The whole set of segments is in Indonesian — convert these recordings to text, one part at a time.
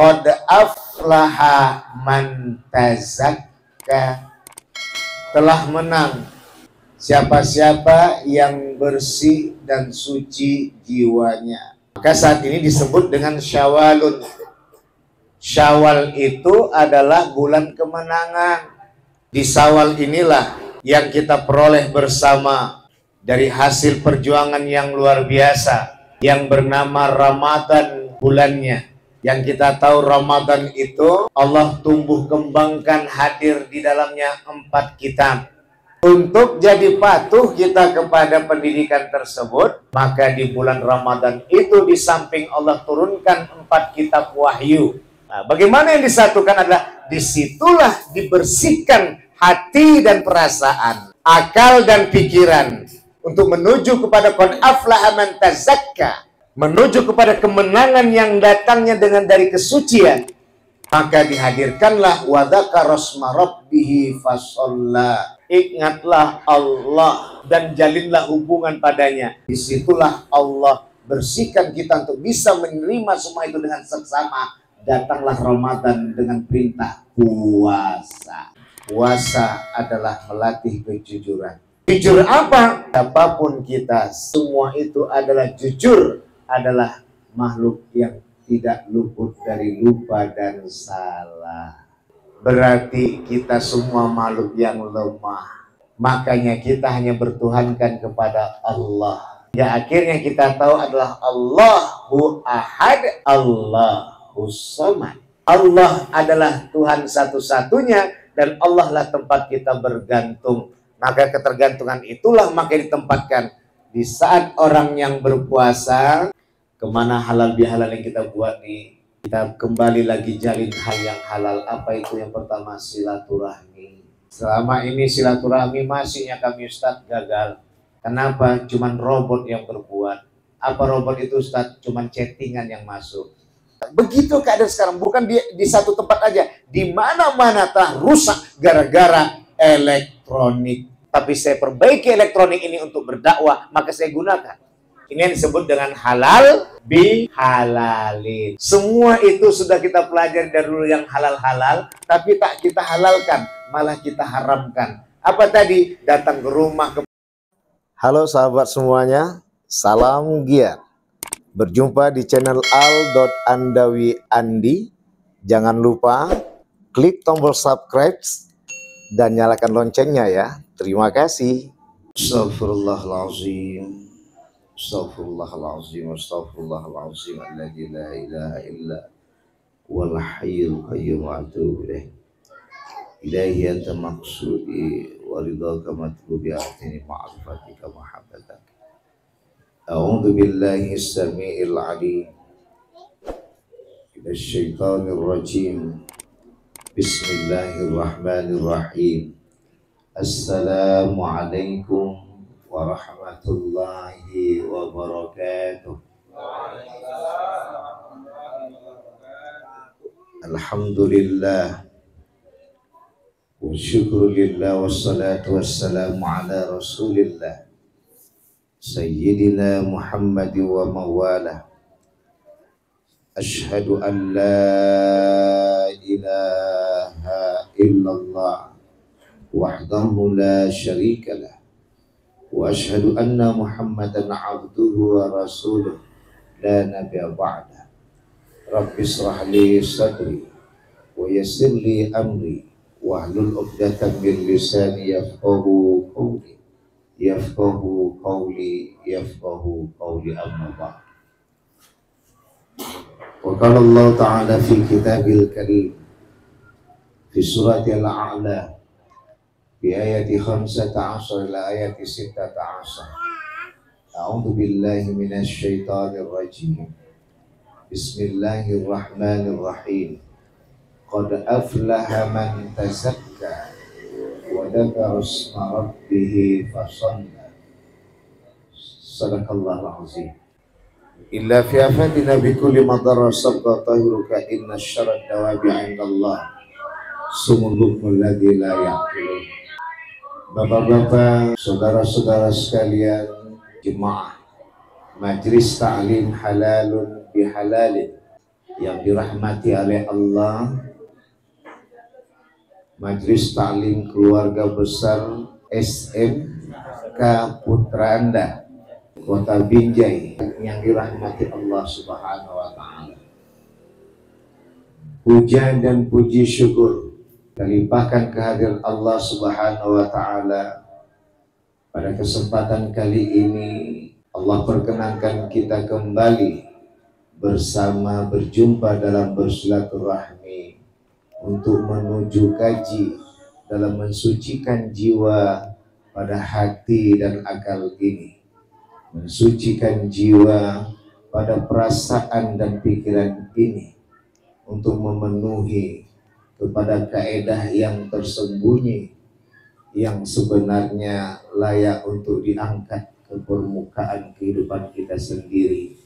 Qad aflaha man tazakka, telah menang siapa-siapa yang bersih dan suci jiwanya. Maka saat ini disebut dengan Syawalun. Syawal itu adalah bulan kemenangan. Di Syawal inilah yang kita peroleh bersama dari hasil perjuangan yang luar biasa yang bernama Ramadan bulannya. Yang kita tahu Ramadan itu Allah tumbuh kembangkan hadir di dalamnya 4 kitab. Untuk jadi patuh kita kepada pendidikan tersebut, maka di bulan Ramadan itu di samping Allah turunkan 4 kitab wahyu. Nah, bagaimana yang disatukan adalah disitulah dibersihkan hati dan perasaan, akal dan pikiran untuk menuju kepada qad aflaha man tazakka, menuju kepada kemenangan yang datangnya dengan dari kesucian. Maka dihadirkanlah wa dzakara rasma rabbih fasalla, ingatlah Allah dan jalinlah hubungan padanya. Disitulah Allah bersihkan kita untuk bisa menerima semua itu dengan seksama. Datanglah Ramadan dengan perintah puasa. Puasa adalah melatih kejujuran. Jujur apa? Apapun kita, semua itu adalah jujur, adalah makhluk yang tidak luput dari lupa dan salah. Berarti kita semua makhluk yang lemah. Makanya kita hanya bertuhankan kepada Allah. Ya akhirnya kita tahu adalah Allahu Ahad, Allahu Samad. Allah adalah Tuhan satu-satunya dan Allah lah tempat kita bergantung. Maka ketergantungan itulah maka ditempatkan di saat orang yang berpuasa. Kemana halal bihalal yang kita buat nih? Kita kembali lagi jalin hal yang halal. Apa itu? Yang pertama silaturahmi. Selama ini silaturahmi masihnya kami Ustadz gagal. Kenapa? Cuman robot yang berbuat. Apa robot itu Ustadz? Cuman chattingan yang masuk. Begitu keadaan sekarang, bukan di satu tempat aja. Di mana-mana tak rusak gara-gara elektronik. Tapi saya perbaiki elektronik ini untuk berdakwah, maka saya gunakan. Ini yang disebut dengan halal bihalalin. Semua itu sudah kita pelajari dari dulu yang halal-halal, tapi tak kita halalkan, malah kita haramkan. Apa tadi? Datang ke rumah. Halo sahabat semuanya, salam giat. Berjumpa di channel al.andawi.andi. Jangan lupa klik tombol subscribe dan nyalakan loncengnya ya. Terima kasih. Astagfirullahaladzim. Astaghfirullahaladzim, astaghfirullahaladzim, alladzi la ilaha illa wal hayyul qayyum wa atubu ilaih. Ilaihi anta maqsudi wa ridhaka matlubi atini ma'rifatika mahabbatak. A'udzu billahi as-sami'il 'alim minasy syaithanir rajim. Bismillahirrahmanirrahim. Assalamualaikum warahmatullahi wabarakatuh. Alhamdulillah wa syukrulillah wassalatu wassalamu ala rasulillah sayyidina Muhammad wa mawala. Ashhadu an la ilaha illallah wahdahu la syarika lah. Wa ashhadu anna Muhammadan abduhu wa rasuluh la nabiyya ba'da. Rabbi shrah li sadri wa yassir li amri wahlul 'uqdatam min lisani yafqahu qawli yafqahu qawli amma ba'd. Wa qala Allah ta'ala fi kitabil karim fi suratil a'la di ayat 15 ila ayat 16. A'udzu billahi minasy syaithanir rajim. Bismillahirrahmanirrahim. Qad aflaha man tazakka wa dzakara isma rabbih fasalla. Sadaqallahul azim. Illa fi afatina bi kulli madar sabqa tahiruka inna syarrad dawabi 'indallah sumul ladzi la yaqilun. Bapak-bapak, saudara-saudara sekalian, jemaah Majelis Ta'lim Halalun Bihalalin yang dirahmati oleh Allah, Majelis Taklim Keluarga Besar SMK Putra Anda Kota Binjai yang dirahmati Allah Subhanahu wa Ta'ala. Puja dan puji syukur terlimpahkan kehadiran Allah Subhanahu wa Ta'ala. Pada kesempatan kali ini Allah perkenankan kita kembali bersama berjumpa dalam bersilaturahmi untuk menuju kaji dalam mensucikan jiwa pada hati dan akal ini, mensucikan jiwa pada perasaan dan pikiran ini untuk memenuhi kepada kaedah yang tersembunyi yang sebenarnya layak untuk diangkat ke permukaan kehidupan kita sendiri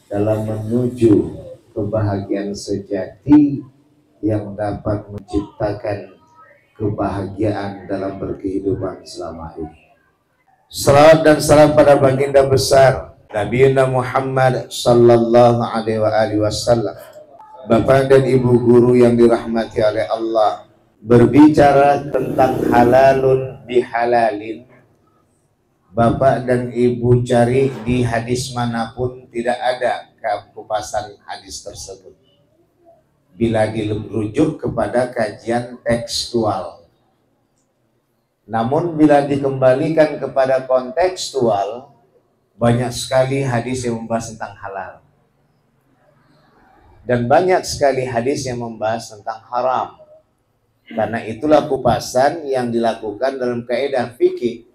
dalam menuju kebahagiaan sejati yang dapat menciptakan kebahagiaan dalam berkehidupan selama ini. Salawat dan salam pada baginda besar Nabi Muhammad sallallahu alaihi wasallam. Bapak dan ibu guru yang dirahmati oleh Allah, berbicara tentang halalun bihalalin, Bapak dan ibu cari di hadis manapun tidak ada kupasan hadis tersebut bila dirujuk kepada kajian tekstual. Namun bila dikembalikan kepada kontekstual, banyak sekali hadis yang membahas tentang halal. Dan banyak sekali hadis yang membahas tentang haram. Karena itulah kupasan yang dilakukan dalam kaidah fikih.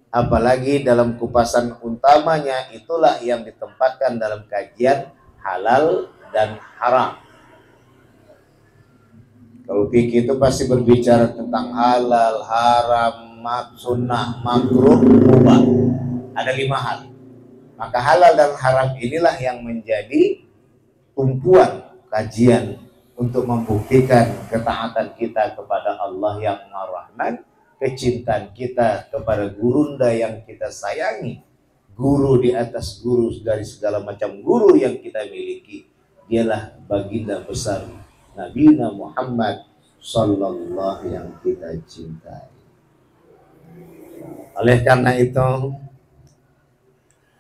Apalagi dalam kupasan utamanya itulah yang ditempatkan dalam kajian halal dan haram. Kalau fikih itu pasti berbicara tentang halal, haram, sunnah, makruh, mubah. Ada 5 hal. Maka halal dan haram inilah yang menjadi tumpuan kajian untuk membuktikan ketaatan kita kepada Allah yang Maha Rahman, kecintaan kita kepada gurunda yang kita sayangi, guru di atas guru dari segala macam guru yang kita miliki. Dialah baginda besar Nabi Muhammad sallallahu yang kita cintai. Oleh karena itu,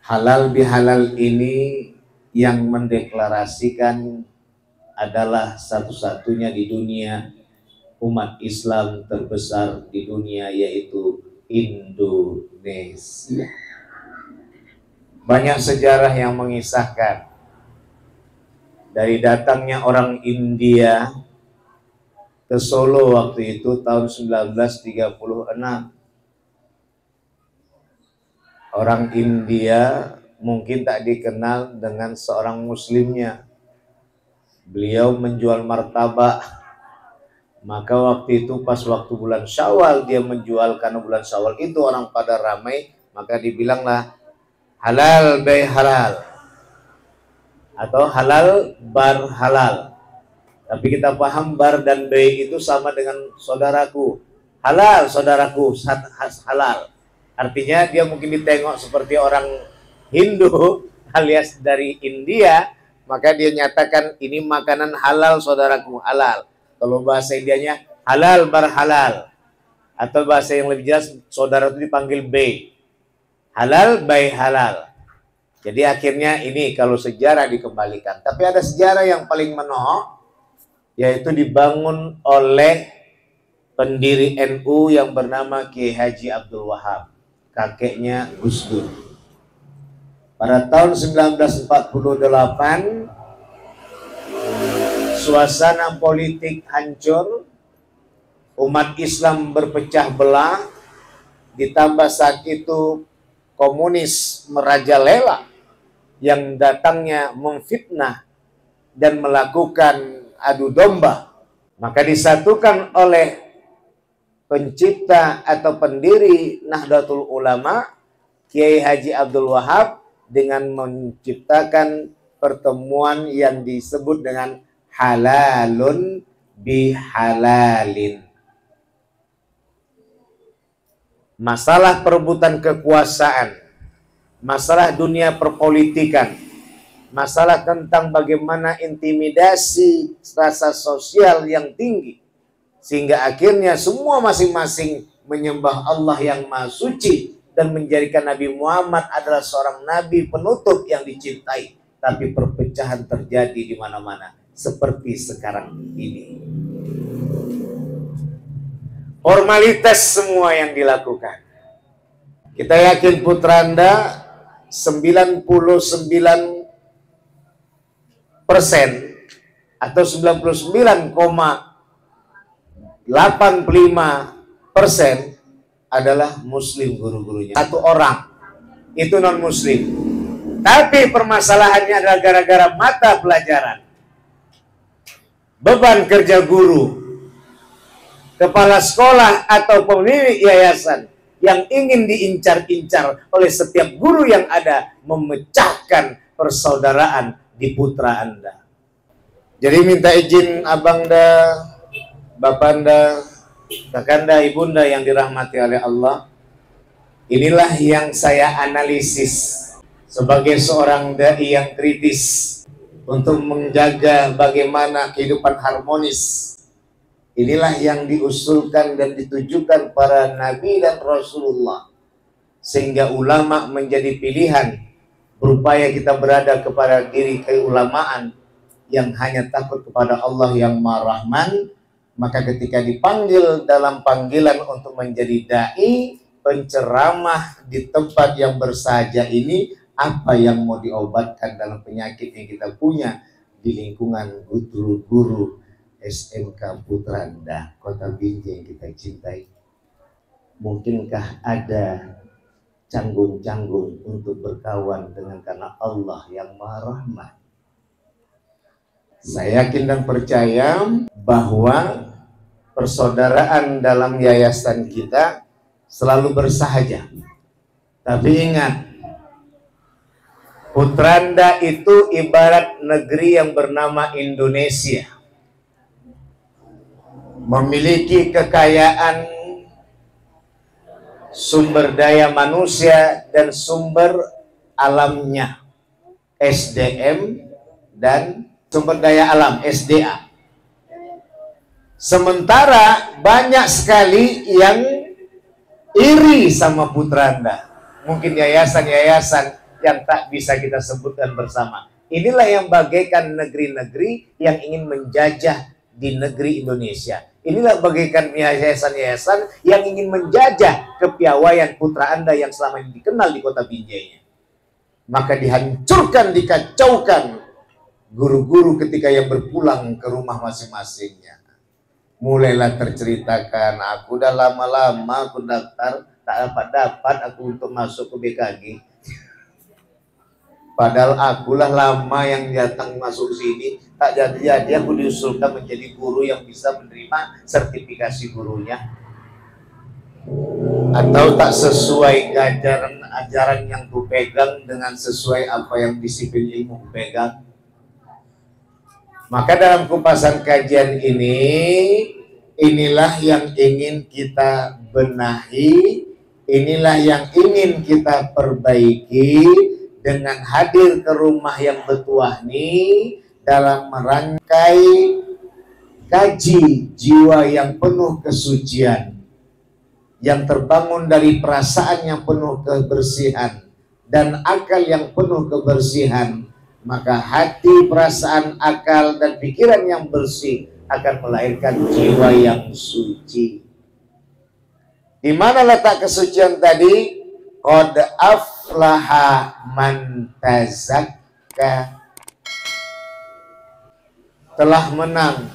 halal bihalal ini yang mendeklarasikan adalah satu-satunya di dunia umat Islam terbesar di dunia, yaitu Indonesia. Banyak sejarah yang mengisahkan dari datangnya orang India ke Solo waktu itu tahun 1936. Orang India mungkin tak dikenal dengan seorang muslimnya. Beliau menjual martabak. Maka waktu itu pas waktu bulan Syawal dia menjual, karena bulan Syawal itu orang pada ramai, maka dibilanglah halal bay halal atau halal bar halal. Tapi kita paham bar dan bay itu sama dengan saudaraku. Halal saudaraku, halal. Artinya dia mungkin ditengok seperti orang Hindu alias dari India, maka dia nyatakan ini makanan halal saudaraku, halal. Kalau bahasa Indianya halal bar halal, atau bahasa yang lebih jelas saudara itu dipanggil bay, halal bay halal. Jadi akhirnya ini kalau sejarah dikembalikan. Tapi ada sejarah yang paling menohok, yaitu dibangun oleh pendiri NU yang bernama Kiai Haji Abdul Wahab, kakeknya Gus Dur. Pada tahun 1948, suasana politik hancur, umat Islam berpecah belah, ditambah saat itu komunis merajalela yang datangnya memfitnah dan melakukan adu domba. Maka disatukan oleh pencipta atau pendiri Nahdlatul Ulama Kiai Haji Abdul Wahab dengan menciptakan pertemuan yang disebut dengan halalun bihalalin. Masalah perebutan kekuasaan, masalah dunia perpolitikan, masalah tentang bagaimana intimidasi rasa sosial yang tinggi, sehingga akhirnya semua masing-masing menyembah Allah yang Maha Suci dan menjadikan Nabi Muhammad adalah seorang nabi penutup yang dicintai. Tapi perpecahan terjadi di mana-mana seperti sekarang ini. Formalitas semua yang dilakukan. Kita yakin putra Anda 99% atau 99,85% adalah muslim guru-gurunya. Satu orang itu non muslim. Tapi permasalahannya adalah gara-gara mata pelajaran. Beban kerja guru, kepala sekolah atau pemilik yayasan yang ingin diincar-incar oleh setiap guru yang ada memecahkan persaudaraan di putra Anda. Jadi minta izin abangda, bapanda, kakanda, ibunda yang dirahmati oleh Allah. Inilah yang saya analisis sebagai seorang dai yang kritis untuk menjaga bagaimana kehidupan harmonis. Inilah yang diusulkan dan ditujukan para nabi dan Rasulullah. Sehingga ulama menjadi pilihan, berupaya kita berada kepada diri keulamaan yang hanya takut kepada Allah yang Maha Rahman. Maka ketika dipanggil dalam panggilan untuk menjadi dai, penceramah di tempat yang bersahaja ini, apa yang mau diobatkan dalam penyakit yang kita punya di lingkungan guru SMK Putra Anda, Kota Binjai yang kita cintai? Mungkinkah ada canggung-canggung untuk berkawan dengan karena Allah yang Maha Rahman? Saya yakin dan percaya bahwa persaudaraan dalam yayasan kita selalu bersahaja. Tapi ingat, Putra Anda itu ibarat negeri yang bernama Indonesia. Memiliki kekayaan sumber daya manusia dan sumber alamnya, SDM dan sumber daya alam, SDA. Sementara banyak sekali yang iri sama putra Anda. Mungkin yayasan-yayasan yang tak bisa kita sebutkan bersama. Inilah yang bagaikan negeri-negeri yang ingin menjajah di negeri Indonesia. Inilah bagaikan yayasan-yayasan yang ingin menjajah kepiawaian putra Anda yang selama ini dikenal di Kota Binjai. Maka dihancurkan, dikacaukan guru-guru ketika yang berpulang ke rumah masing-masingnya. Mulailah terceritakan, aku udah lama-lama aku daftar, tak dapat aku untuk masuk ke BKG. Padahal akulah lama yang datang masuk sini, tak jadi aku diusulkan menjadi guru yang bisa menerima sertifikasi gurunya. Atau tak sesuai ajaran yang ku pegang dengan sesuai apa yang disiplin ilmu ku pegang. Maka dalam kupasan kajian ini, inilah yang ingin kita benahi, inilah yang ingin kita perbaiki dengan hadir ke rumah yang bertuah ini dalam merangkai kaji jiwa yang penuh kesucian, yang terbangun dari perasaan yang penuh kebersihan dan akal yang penuh kebersihan. Maka hati, perasaan, akal, dan pikiran yang bersih akan melahirkan jiwa yang suci. Di mana letak kesucian tadi? Qad aflaha man tazakka. Telah menang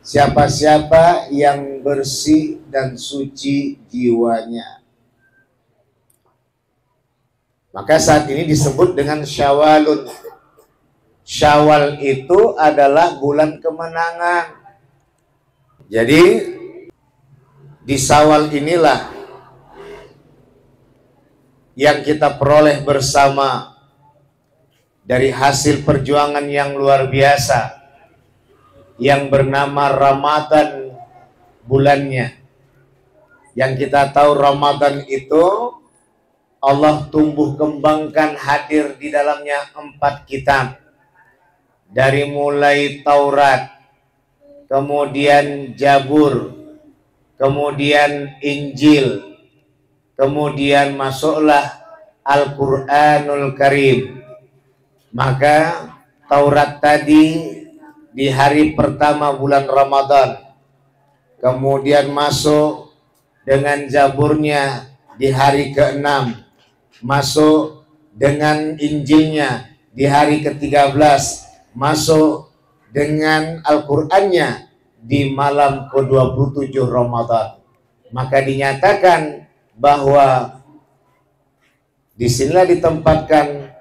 siapa-siapa yang bersih dan suci jiwanya. Maka saat ini disebut dengan Syawalun. Syawal itu adalah bulan kemenangan. Jadi di Syawal inilah yang kita peroleh bersama dari hasil perjuangan yang luar biasa yang bernama Ramadan bulannya. Yang kita tahu Ramadan itu Allah tumbuh kembangkan, hadir di dalamnya 4 kitab. Dari mulai Taurat, kemudian Zabur, kemudian Injil, kemudian masuklah Al-Quranul Karim. Maka Taurat tadi di hari pertama bulan Ramadan, kemudian masuk dengan Zaburnya di hari ke-6, masuk dengan Injilnya di hari ke-13, masuk dengan Al-Qur'annya di malam ke-27 Ramadan. Maka dinyatakan bahwa disinilah ditempatkan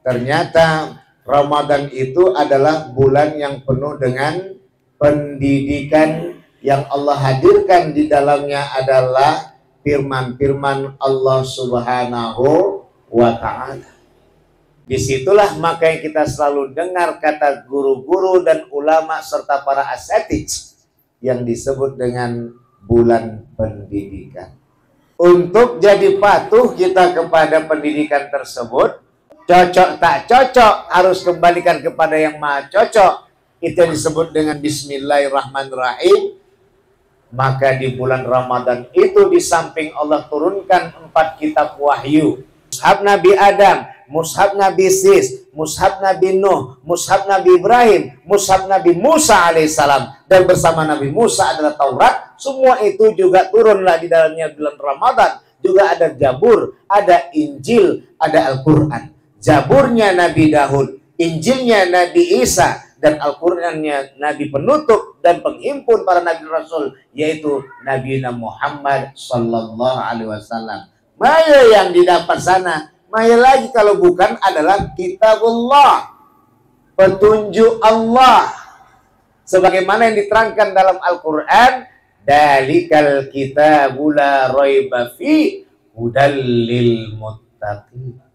ternyata Ramadan itu adalah bulan yang penuh dengan pendidikan, yang Allah hadirkan di dalamnya adalah firman-firman Allah Subhanahu wa Ta'ala. Disitulah makanya kita selalu dengar kata guru-guru dan ulama serta para asatidz yang disebut dengan bulan pendidikan. Untuk jadi patuh kita kepada pendidikan tersebut, cocok tak cocok harus kembalikan kepada yang maha cocok. Itu yang disebut dengan Bismillahirrahmanirrahim. Maka di bulan Ramadan itu di samping Allah turunkan 4 kitab wahyu. Mushaf Nabi Adam, Mushaf Nabi Sis, Mushaf Nabi Nuh, Mushaf Nabi Ibrahim, Mushaf Nabi Musa alaihissalam. Dan bersama Nabi Musa adalah Taurat. Semua itu juga turunlah di dalamnya bulan Ramadan. Juga ada Zabur, ada Injil, ada Al-Quran. Zaburnya Nabi Daud, Injilnya Nabi Isa, dan Al-Qur'annya Nabi penutup dan penghimpun para Nabi Rasul, yaitu Nabi Muhammad Sallallahu Alaihi Wasallam. Maya yang didapat sana, maya lagi kalau bukan adalah kitabullah, petunjuk Allah. Sebagaimana yang diterangkan dalam Al-Quran, dalikal kitabul la raiba fi hudal lil muttaqin.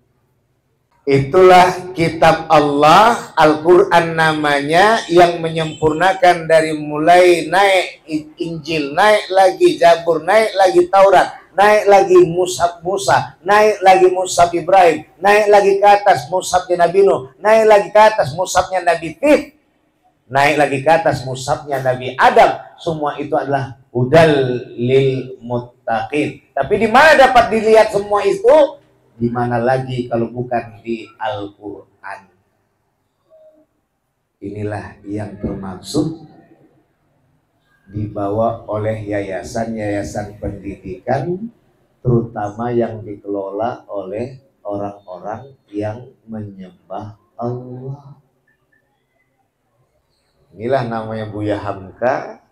Itulah kitab Allah, Al-Quran namanya, yang menyempurnakan dari mulai naik Injil, naik lagi Zabur, naik lagi Taurat, naik lagi Mushaf Musa, naik lagi Mushaf Ibrahim, naik lagi ke atas Mushafnya Nabi Nuh, naik lagi ke atas Mushafnya Nabi Tif, naik lagi ke atas Mushafnya Nabi Adam. Semua itu adalah hudal lil muttaqin. Tapi di mana dapat dilihat semua itu? Di mana lagi kalau bukan di Al-Quran. Inilah yang termaksud dibawa oleh yayasan-yayasan pendidikan, terutama yang dikelola oleh orang-orang yang menyembah Allah. Inilah namanya Buya Hamka,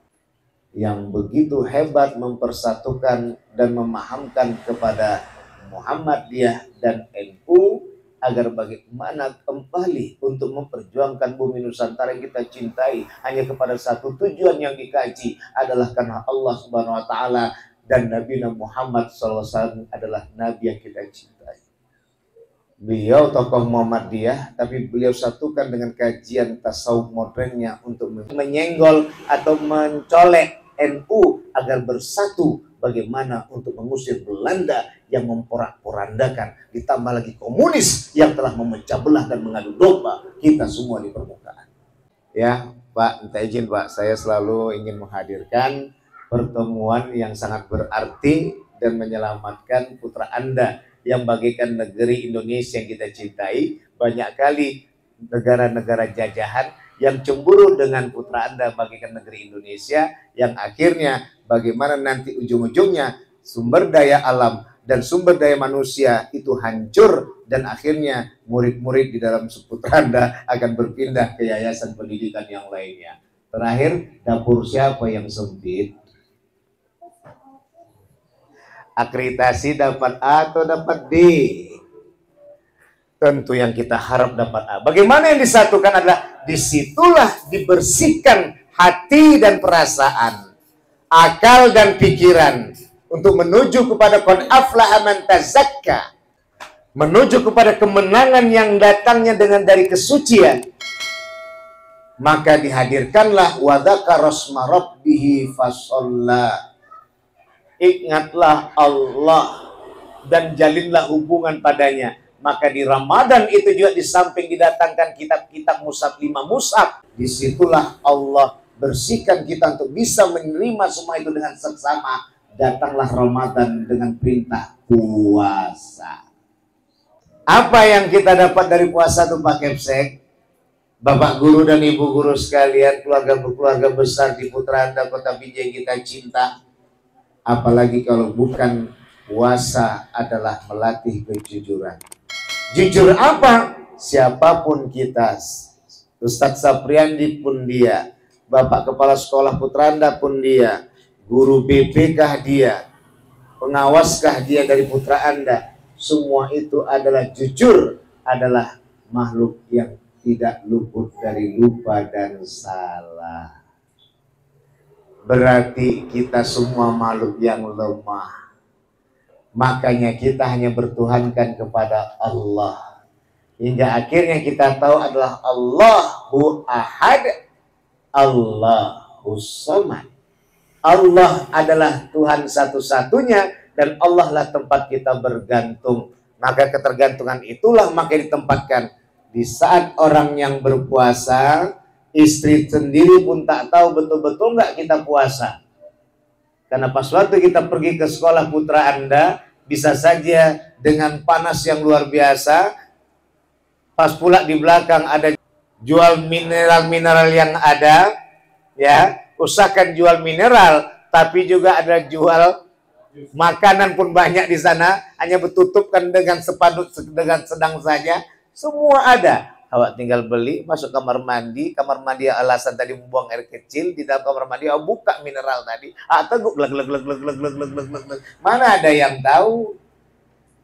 yang begitu hebat mempersatukan dan memahamkan kepada Muhammadiyah dan NU agar bagaimana kembali untuk memperjuangkan bumi Nusantara yang kita cintai hanya kepada satu tujuan yang dikaji adalah karena Allah Subhanahu wa Ta'ala, dan Nabi Muhammad SAW adalah Nabi yang kita cintai. Beliau tokoh Muhammadiyah, tapi beliau satukan dengan kajian tasawuf modernnya untuk menyenggol atau mencolek NU agar bersatu. Bagaimana untuk mengusir Belanda yang memporak-porandakan, ditambah lagi komunis yang telah memecah belah dan mengadu domba kita semua di permukaan. Ya Pak, minta izin Pak, saya selalu ingin menghadirkan pertemuan yang sangat berarti dan menyelamatkan putra Anda yang bagaikan negeri Indonesia yang kita cintai. Banyak kali negara-negara jajahan yang cemburu dengan putra Anda bagaikan negeri Indonesia, yang akhirnya bagaimana nanti ujung-ujungnya sumber daya alam dan sumber daya manusia itu hancur, dan akhirnya murid-murid di dalam putra Anda akan berpindah ke yayasan pendidikan yang lainnya. Terakhir, dapur siapa yang sempit? Akreditasi dapat A atau dapat D? Tentu yang kita harap dapat A. Bagaimana yang disatukan adalah disitulah dibersihkan hati dan perasaan, akal dan pikiran untuk menuju kepada qad aflaha man tazakka, menuju kepada kemenangan yang datangnya dengan dari kesucian. Maka dihadirkanlah wa dzakara rasma rabbih fasalla. Ingatlah Allah dan jalinlah hubungan padanya. Maka di Ramadan itu juga di samping didatangkan kitab-kitab mushaf 5 mushaf, disitulah Allah bersihkan kita untuk bisa menerima semua itu dengan seksama. Datanglah Ramadan dengan perintah puasa. Apa yang kita dapat dari puasa itu Pak Kepsek? Bapak guru dan ibu guru sekalian, keluarga besar di Putra Anda Kota Binjai kita cinta. Apalagi kalau bukan puasa adalah melatih kejujuran. Jujur apa? Siapapun kita, Ustadz Sapriandi pun dia, Bapak Kepala Sekolah Putra Anda pun dia, guru BP kah dia, pengawaskah dia dari Putra Anda, semua itu adalah jujur, adalah makhluk yang tidak luput dari lupa dan salah. Berarti kita semua makhluk yang lemah. Makanya kita hanya bertuhankan kepada Allah. Hingga akhirnya kita tahu adalah Allahu Ahad, Allahu Samad. Allah adalah Tuhan satu-satunya dan Allah lah tempat kita bergantung. Maka ketergantungan itulah maka ditempatkan di saat orang yang berpuasa, istri sendiri pun tak tahu betul-betul nggak kita puasa. Karena pas waktu kita pergi ke sekolah putra Anda, bisa saja dengan panas yang luar biasa, pas pula di belakang ada jual mineral-mineral yang ada, ya, usahakan jual mineral, tapi juga ada jual makanan pun banyak di sana, hanya bertutupkan dengan sepadut, dengan sedang saja, semua ada. Awak tinggal beli, masuk kamar mandi alasan tadi membuang air kecil, di dalam kamar mandi, buka mineral tadi, teguk, mana ada yang tahu?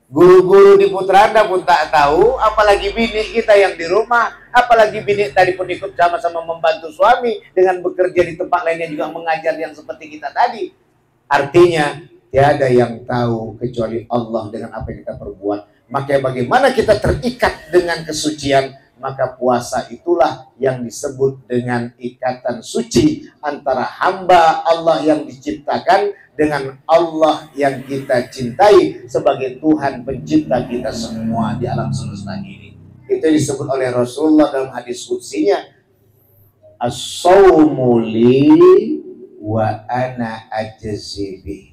Guru-guru di Putra Anda pun tak tahu, apalagi bini kita yang di rumah, apalagi bini tadi pun ikut sama-sama membantu suami, dengan bekerja di tempat lainnya juga mengajar yang seperti kita tadi. Artinya, tiada yang tahu kecuali Allah dengan apa yang kita perbuat. Maka bagaimana kita terikat dengan kesucian, maka puasa itulah yang disebut dengan ikatan suci antara hamba Allah yang diciptakan dengan Allah yang kita cintai sebagai Tuhan pencipta kita semua di alam semesta ini. Itu disebut oleh Rasulullah dalam hadis qudsinya, as-shaumu li wa ana ajzibi.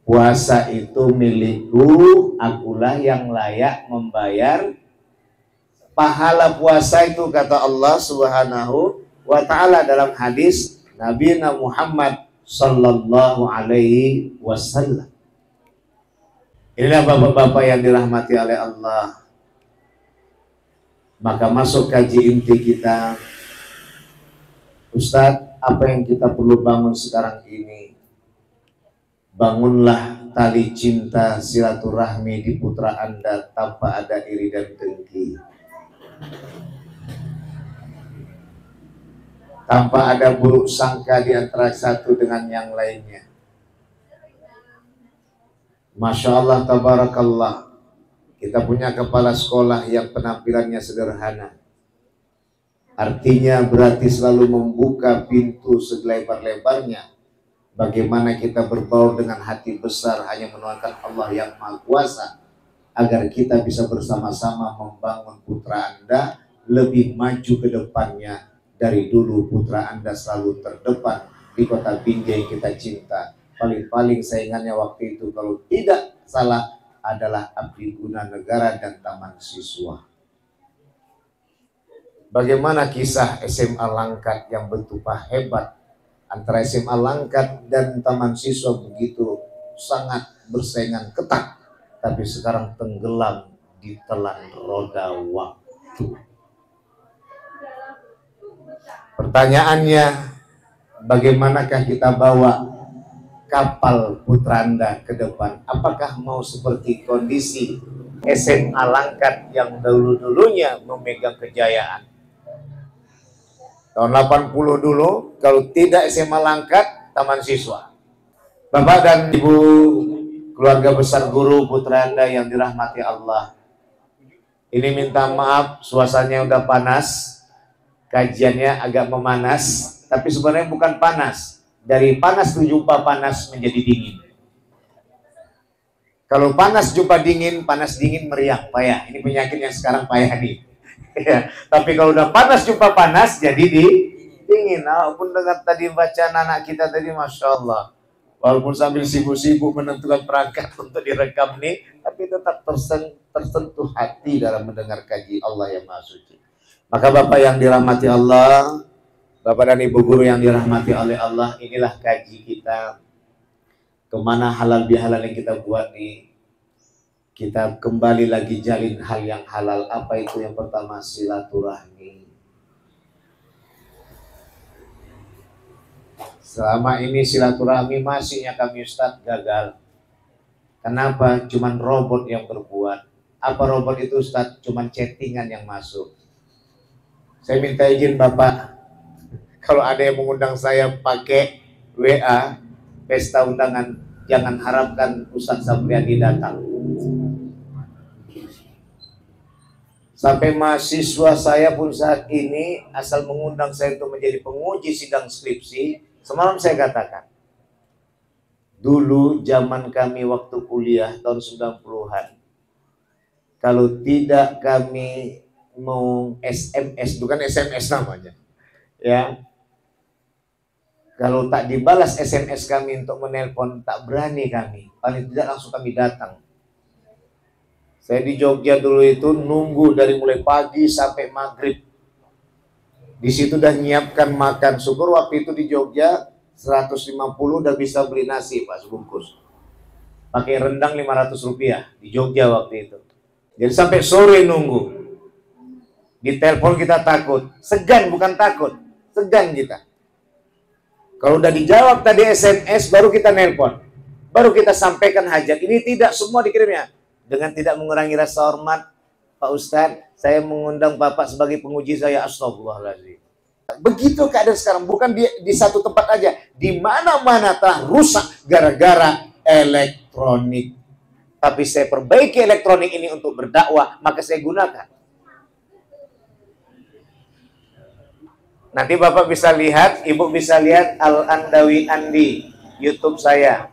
Puasa itu milikku, akulah yang layak membayar pahala puasa itu, kata Allah Subhanahu wa ta'ala dalam hadis Nabi Muhammad sallallahu alaihi wasallam. Inilah bapak-bapak yang dirahmati oleh Allah. Maka masuk kaji inti kita. Ustadz, apa yang kita perlu bangun sekarang ini? Bangunlah tali cinta silaturahmi di putra Anda tanpa ada iri dan dengki, tanpa ada buruk sangka di antara satu dengan yang lainnya. Masya Allah, tabarakallah, kita punya kepala sekolah yang penampilannya sederhana. Artinya berarti selalu membuka pintu selebar-lebarnya. Bagaimana kita berbaur dengan hati besar hanya menuhankan Allah yang Maha Kuasa, agar kita bisa bersama-sama membangun putra Anda lebih maju ke depannya. Dari dulu putra Anda selalu terdepan di Kota Binjai kita cinta. Paling-paling saingannya waktu itu kalau tidak salah adalah Abdi Guna Negara dan Taman Siswa. Bagaimana kisah SMA Langkat yang bertumpah hebat antara SMA Langkat dan Taman Siswa begitu sangat bersaingan ketat, tapi sekarang tenggelam di telan roda waktu. Pertanyaannya, bagaimanakah kita bawa kapal putra Anda ke depan? Apakah mau seperti kondisi SMA Langkat yang dulu-dulunya memegang kejayaan? Tahun 80 dulu, kalau tidak SMA Langkat, Taman Siswa. Bapak dan Ibu keluarga besar guru putra Anda yang dirahmati Allah, ini minta maaf suasananya udah panas, kajiannya agak memanas, tapi sebenarnya bukan panas. Dari panas berjumpa panas menjadi dingin. Kalau panas jumpa dingin, panas dingin meriang, payah. Ini penyakit yang sekarang payah nih. Ya. Tapi kalau udah panas jumpa panas, jadi dingin. Walaupun dengar tadi bacaan anak kita tadi, Masya Allah. Walaupun sambil sibuk-sibuk menentukan perangkat untuk direkam nih, tapi tetap tersentuh hati dalam mendengar kaji Allah yang Maha Suci. Maka Bapak yang dirahmati Allah, Bapak dan Ibu guru yang dirahmati oleh Allah, inilah kaji kita. Kemana halal bihalal yang kita buat nih, kita kembali lagi jalin hal yang halal. Apa itu? Yang pertama, silaturahmi. Selama ini silaturahmi masihnya kami Ustadz gagal. Kenapa? Cuman robot yang berbuat. Apa robot itu Ustadz? Cuman chattingan yang masuk. Saya minta izin Bapak, kalau ada yang mengundang saya pakai WA, pesta undangan, jangan harapkan Ustadz Sapriadi datang. Sampai mahasiswa saya pun saat ini asal mengundang saya untuk menjadi penguji sidang skripsi. Semalam saya katakan, dulu zaman kami waktu kuliah tahun 90-an, kalau tidak kami mau SMS, bukan SMS namanya, ya, kalau tak dibalas SMS kami untuk menelpon, tak berani kami, paling tidak langsung kami datang. Saya di Jogja dulu itu nunggu dari mulai pagi sampai maghrib. Di situ udah nyiapkan makan. Syukur waktu itu di Jogja 150 udah bisa beli nasi Pak sebungkus. Pakai rendang 500 rupiah di Jogja waktu itu. Jadi sampai sore nunggu. Di telepon kita takut. Segan, bukan takut. Segan kita. Kalau udah dijawab tadi SMS, baru kita nelpon. Baru kita sampaikan hajat. Ini tidak semua dikirimnya. Dengan tidak mengurangi rasa hormat, Pak Ustadz, saya mengundang Bapak sebagai penguji saya. Astagfirullahaladzim. Begitu keadaan sekarang. Bukan di satu tempat aja. Di mana-mana telah rusak gara-gara elektronik. Tapi saya perbaiki elektronik ini untuk berdakwah, maka saya gunakan. Nanti Bapak bisa lihat, Ibu bisa lihat Al-Andawi Andi, YouTube saya.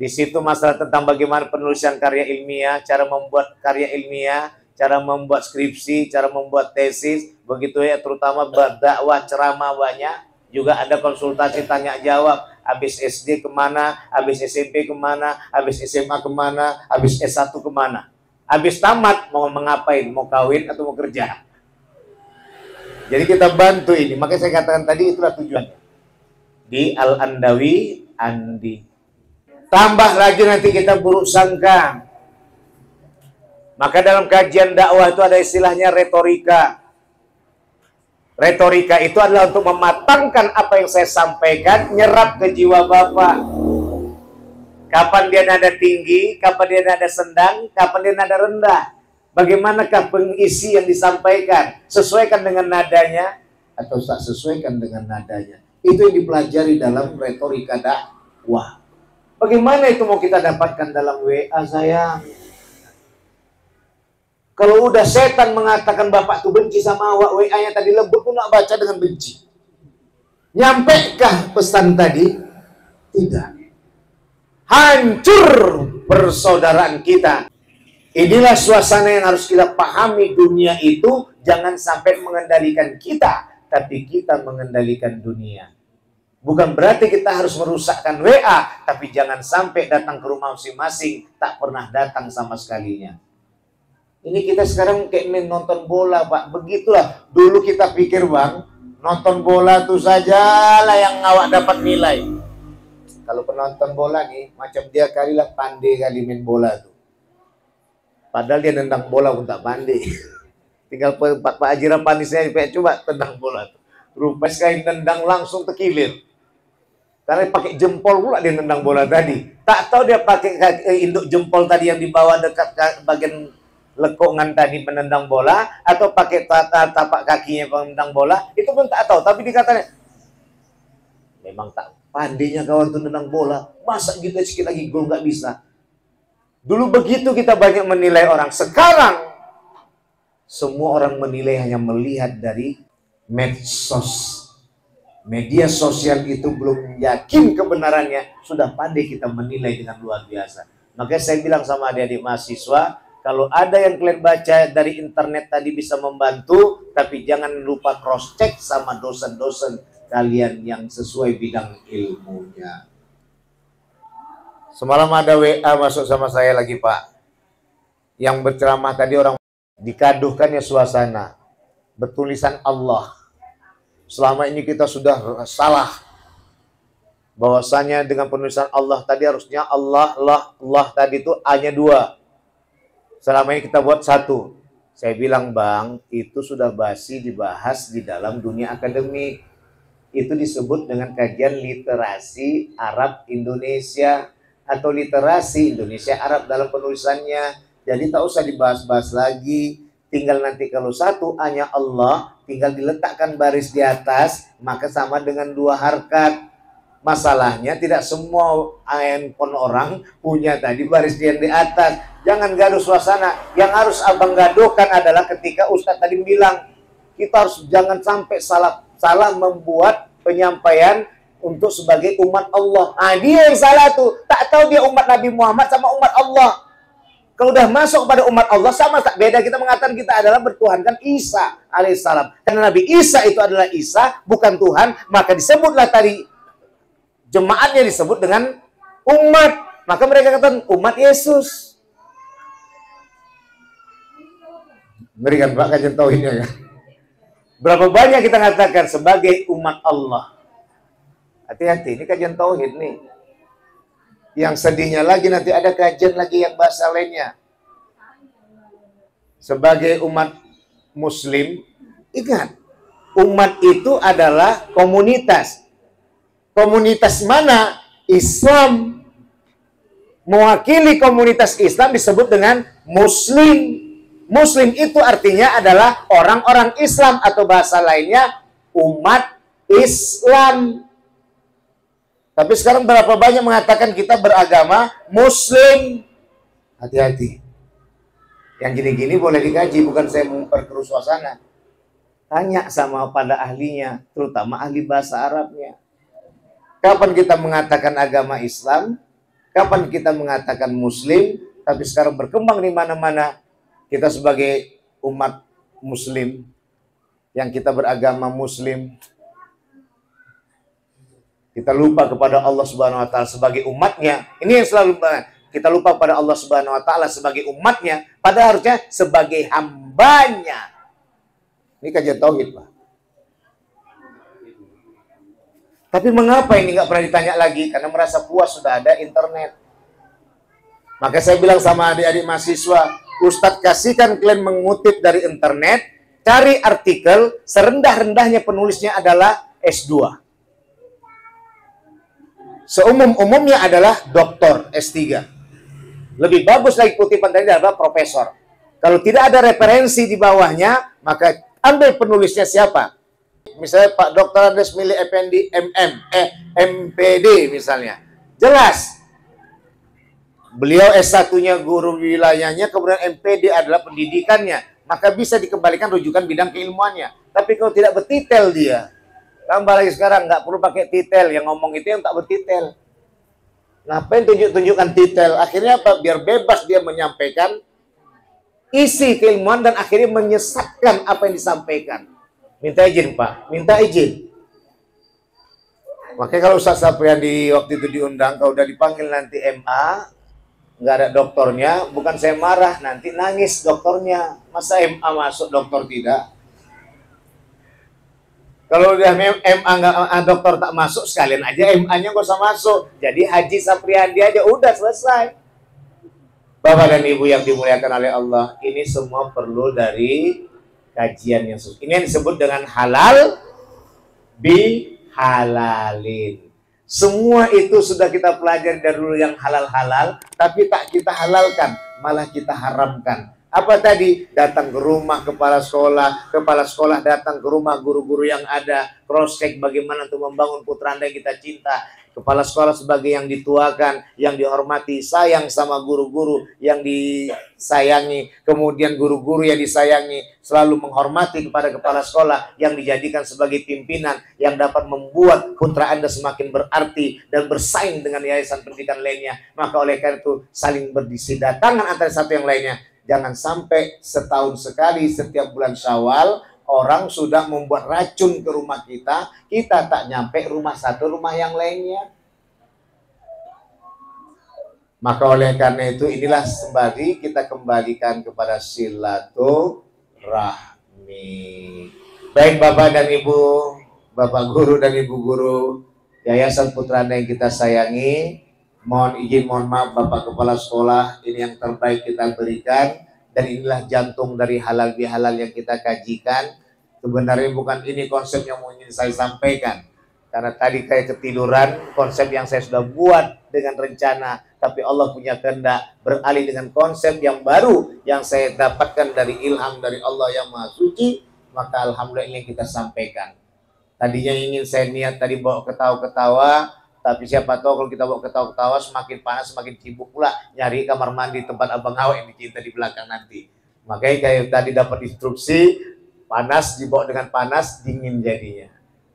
Di situ masalah tentang bagaimana penulisan karya ilmiah, cara membuat karya ilmiah, cara membuat skripsi, cara membuat tesis, begitu ya, terutama berdakwah, ceramah banyak. Juga ada konsultasi tanya jawab, habis SD kemana, habis SMP kemana, habis SMA kemana, habis S1 kemana. Habis tamat mau mengapain, mau kawin atau mau kerja. Jadi kita bantu ini, makanya saya katakan tadi itulah tujuannya. Di Al-Andawi Andi. Tambah lagi nanti kita buruk sangka. Maka dalam kajian dakwah itu ada istilahnya retorika. Retorika itu adalah untuk mematangkan apa yang saya sampaikan, nyerap ke jiwa Bapak. Kapan dia nada tinggi, kapan dia nada sedang, kapan dia nada rendah. Bagaimanakah pengisi yang disampaikan? Sesuaikan dengan nadanya atau tak sesuaikan dengan nadanya. Itu yang dipelajari dalam retorika dakwah. Bagaimana itu mau kita dapatkan dalam WA sayang? Kalau udah setan mengatakan Bapak tuh benci sama awak, WA-nya tadi lembut pun nak baca dengan benci. Nyampekah pesan tadi? Tidak. Hancur persaudaraan kita. Inilah suasana yang harus kita pahami. Dunia itu jangan sampai mengendalikan kita, tapi kita mengendalikan dunia. Bukan berarti kita harus merusakkan WA, tapi jangan sampai datang ke rumah masing-masing tak pernah datang sama sekalinya. Ini kita sekarang kayak main nonton bola, Pak. Begitulah. Dulu kita pikir, Bang, nonton bola itu sajalah yang awak dapat nilai. Kalau penonton bola nih, macam dia kalilah pandai kali main bola tuh. Padahal dia nendang bola pun tak pandai. Tinggal Pak Haji Rampani saya coba tendang bola tuh. Rupanya sekali nendang langsung terkilir. Karena pakai jempol pula dia nendang bola tadi. Tak tahu dia pakai induk jempol tadi yang dibawa dekat bagian lekongan tadi menendang bola, atau pakai tapak kakinya menendang bola, itu pun tak tahu. Tapi dikatakan memang tak pandainya kawan tuh nendang bola. Masa gitu sedikit lagi gol nggak bisa. Dulu begitu kita banyak menilai orang. Sekarang semua orang menilai hanya melihat dari medsos. Media sosial itu belum yakin kebenarannya, sudah pandai kita menilai dengan luar biasa. Makanya saya bilang sama adik-adik mahasiswa, kalau ada yang kalian baca dari internet tadi bisa membantu, tapi jangan lupa cross check sama dosen-dosen kalian yang sesuai bidang ilmunya. Semalam ada WA masuk sama saya lagi, Pak. Yang berceramah tadi orang dikaduhkan ya suasana. Bertulisan Allah. Selama ini kita sudah salah. Bahwasanya dengan penulisan Allah tadi harusnya Allah tadi itu hanya 2. Selama ini kita buat 1. Saya bilang, Bang, itu sudah basi dibahas di dalam dunia akademik. Itu disebut dengan kajian literasi Arab Indonesia atau literasi Indonesia Arab dalam penulisannya. Jadi tak usah dibahas-bahas lagi. Tinggal nanti kalau 1 hanya Allah, tinggal diletakkan baris di atas, maka sama dengan 2 harkat. Masalahnya tidak semua handphone orang punya tadi baris yang di atas. Jangan gaduh suasana. Yang harus abang gaduhkan adalah ketika Ustadz tadi bilang, kita harus jangan sampai salah membuat penyampaian untuk sebagai umat Allah. Nah, dia yang salah tuh. Tak tahu dia umat Nabi Muhammad sama umat Allah. Kalau udah masuk pada umat Allah, sama tak beda kita mengatakan kita adalah bertuhankan Isa alaihissalam. Karena Nabi Isa itu adalah Isa, bukan Tuhan, maka disebutlah tadi jemaatnya disebut dengan umat. Maka mereka katakan umat Yesus. Berikan Pak kajian tauhidnya ya. Berapa banyak kita katakan sebagai umat Allah. Hati-hati, ini kajian tauhid nih. Yang sedihnya lagi nanti ada kajian lagi yang bahasa lainnya. Sebagai umat muslim, ingat, umat itu adalah komunitas. Komunitas mana? Islam. Mewakili komunitas Islam disebut dengan muslim. Muslim itu artinya adalah orang-orang Islam atau bahasa lainnya umat Islam. Tapi sekarang berapa banyak mengatakan kita beragama Muslim. Hati-hati. Yang gini-gini boleh dikaji, bukan saya memperkeruh suasana. Tanya sama pada ahlinya, terutama ahli bahasa Arabnya. Kapan kita mengatakan agama Islam? Kapan kita mengatakan Muslim? Tapi sekarang berkembang di mana-mana. Kita sebagai umat Muslim, yang kita beragama Muslim, kita lupa kepada Allah Subhanahu wa taala sebagai umatnya. Ini yang selalu kita lupa pada Allah Subhanahu wa taala sebagai umatnya, padahal harusnya sebagai hambanya. Ini kajian tauhid, Pak. Tapi mengapa ini nggak pernah ditanya lagi? Karena merasa puas sudah ada internet. Maka saya bilang sama adik-adik mahasiswa, Ustadz kasihkan kalian mengutip dari internet, cari artikel, serendah-rendahnya penulisnya adalah S2. Seumum-umumnya adalah doktor S3. Lebih bagus lagi kutipan tadi adalah profesor. Kalau tidak ada referensi di bawahnya, maka ambil penulisnya siapa. Misalnya Pak Dr. Andes Mili Effendi MPD misalnya. Jelas. Beliau S1-nya guru wilayahnya, kemudian MPD adalah pendidikannya. Maka bisa dikembalikan rujukan bidang keilmuannya. Tapi kalau tidak bertitel dia, tambah lagi sekarang nggak perlu pakai titel, yang ngomong itu yang tak bertitel. Ngapain tunjukkan titel? Akhirnya apa? Biar bebas dia menyampaikan isi keilmuan dan akhirnya menyesatkan apa yang disampaikan. Minta izin Pak, minta izin. Makanya kalau Ustaz Sapriandi waktu itu diundang, kalau udah dipanggil nanti MA, nggak ada doktornya, bukan saya marah, nanti nangis doktornya. Masa MA masuk, doktor tidak? Kalau udah MA nggak, dokter tak masuk, sekalian aja MA-nya nggak usah masuk. Jadi Haji Sapriandi aja udah selesai. Bapak dan Ibu yang dimuliakan oleh Allah, ini semua perlu dari kajian yang susah. Ini yang disebut dengan halal bihalalin. Semua itu sudah kita pelajari dari dulu yang halal-halal, tapi tak kita halalkan, malah kita haramkan. Apa tadi? Datang ke rumah kepala sekolah datang ke rumah guru-guru yang ada, cross check bagaimana untuk membangun putra Anda yang kita cinta. Kepala sekolah sebagai yang dituakan, yang dihormati, sayang sama guru-guru yang disayangi, kemudian guru-guru yang disayangi, selalu menghormati kepada kepala sekolah yang dijadikan sebagai pimpinan yang dapat membuat putra Anda semakin berarti dan bersaing dengan yayasan pendidikan lainnya. Maka oleh karena itu saling berdisidatangan antara satu yang lainnya. Jangan sampai setahun sekali setiap bulan Syawal orang sudah membuat racun ke rumah kita, kita tak nyampe rumah satu, rumah yang lainnya. Maka oleh karena itu inilah sembari kita kembalikan kepada silaturahmi. Baik Bapak dan Ibu, Bapak Guru dan Ibu Guru, Yayasan Putra Anda yang kita sayangi, mohon izin, mohon maaf Bapak Kepala Sekolah, ini yang terbaik kita berikan. Dan inilah jantung dari halal bihalal yang kita kajikan. Sebenarnya bukan ini konsep yang mau ingin saya sampaikan, karena tadi kayak ketiduran konsep yang saya sudah buat dengan rencana, tapi Allah punya kehendak beralih dengan konsep yang baru yang saya dapatkan dari ilham dari Allah yang Maha Suci. Maka alhamdulillah ini kita sampaikan. Tadinya ingin saya niat tadi bawa ketawa-ketawa, tapi siapa tahu kalau kita bawa ketawa-ketawa semakin panas, semakin sibuk pula nyari kamar mandi tempat abang awet yang dicinta di belakang nanti. Makanya kayak tadi dapat instruksi, panas dibawa dengan panas, dingin jadinya.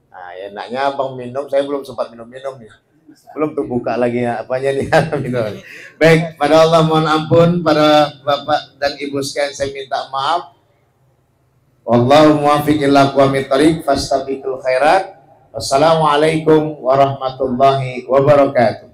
Nah, enaknya abang minum, saya belum sempat minum-minum nih. Belum terbuka lagi ya, apanya nih minum. Baik, pada Allah mohon ampun, pada Bapak dan Ibu sekalian saya minta maaf. Wallahu muwaffiq ila aqwamit thoriq, fastabiqul khairat. Wassalamualaikum warahmatullahi wabarakatuh.